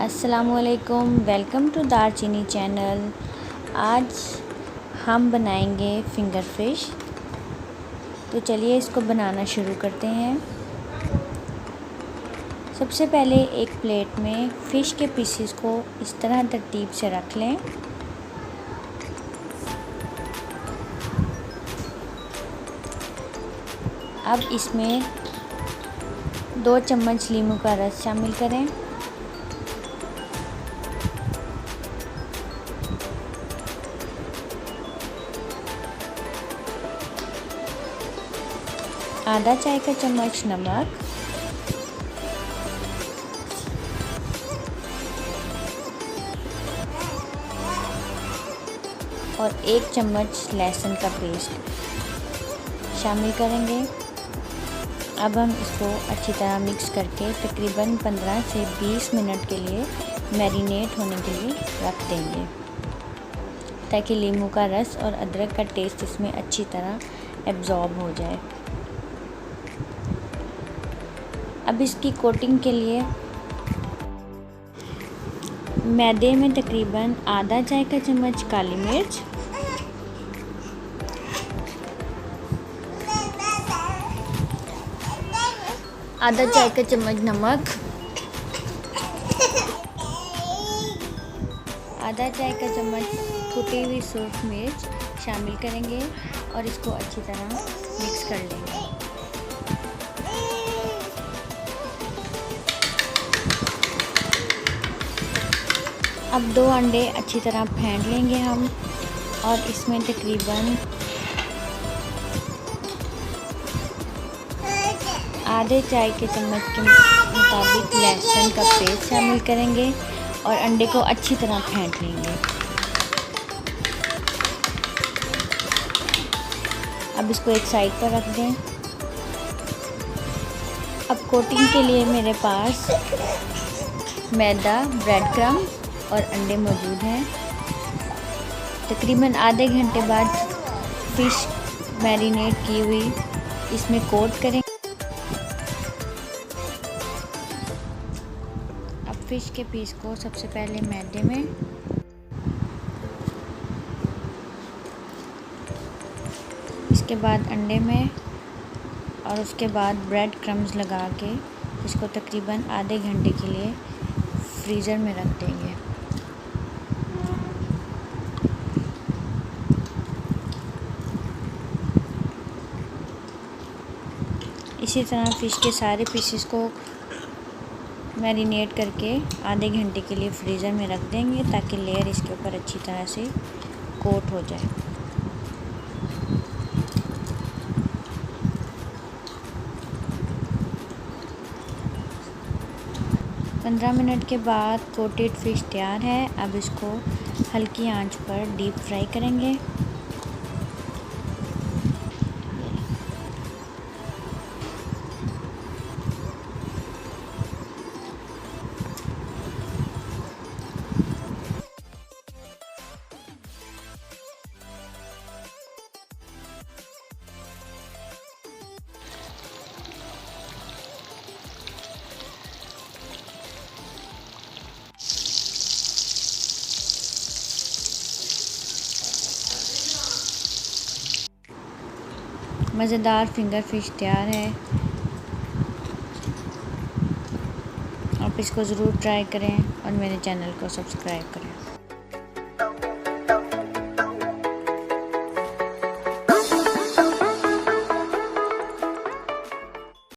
अस्सलामुअलैकुम, welcome to दारचीनी channel. आज हम बनाएंगे फिंगर फिश। तो चलिए इसको बनाना शुरू करते हैं। सबसे पहले एक प्लेट में फ़िश के पीसेस को इस तरह तरतीब से रख लें। अब इसमें 2 चम्मच नींबू का रस शामिल करें। आधा चाय का चम्मच नमक, और 1 चम्मच लहसुन का पेस्ट शामिल करेंगे। अब हम इसको अच्छी तरह मिक्स करके तकरीबन 15 से 20 मिनट के लिए मैरिनेट होने के लिए रख देंगे, ताकि नींबू का रस और अदरक का टेस्ट इसमें अच्छी तरह एब्ज़ॉर्ब हो जाए। अब इसकी कोटिंग के लिए मैदे में तकरीबन आधा चाय का चम्मच काली मिर्च, आधा चाय का चम्मच नमक, आधा चाय का चम्मच कुटी हुई सूरख मिर्च शामिल करेंगे और इसको अच्छी तरह मिक्स कर लेंगे। अब 2 अंडे अच्छी तरह फेंट लेंगे हम, और इसमें तकरीबन आधे चाय के चम्मच के मुताबिक लहसुन का पेस्ट शामिल करेंगे और अंडे को अच्छी तरह फेंट लेंगे। अब इसको एक साइड पर रख दें। अब कोटिंग के लिए मेरे पास मैदा, ब्रेड क्रम्ब और अंडे मौजूद हैं। तकरीबन आधे घंटे बाद फ़िश मैरिनेट की हुई इसमें कोट करें। अब फ़िश के पीस को सबसे पहले मैदे में, इसके बाद अंडे में, और उसके बाद ब्रेड क्रम्स लगा के इसको तकरीबन आधे घंटे के लिए फ्रीज़र में रख देंगे। इसी तरह फ़िश के सारे पीसेस को मैरिनेट करके आधे घंटे के लिए फ्रीज़र में रख देंगे, ताकि लेयर इसके ऊपर अच्छी तरह से कोट हो जाए। पंद्रह मिनट के बाद कोटेड फ़िश तैयार है। अब इसको हल्की आंच पर डीप फ्राई करेंगे। मज़ेदार फिंगर फिश तैयार है। आप इसको ज़रूर ट्राई करें और मेरे चैनल को सब्सक्राइब करें।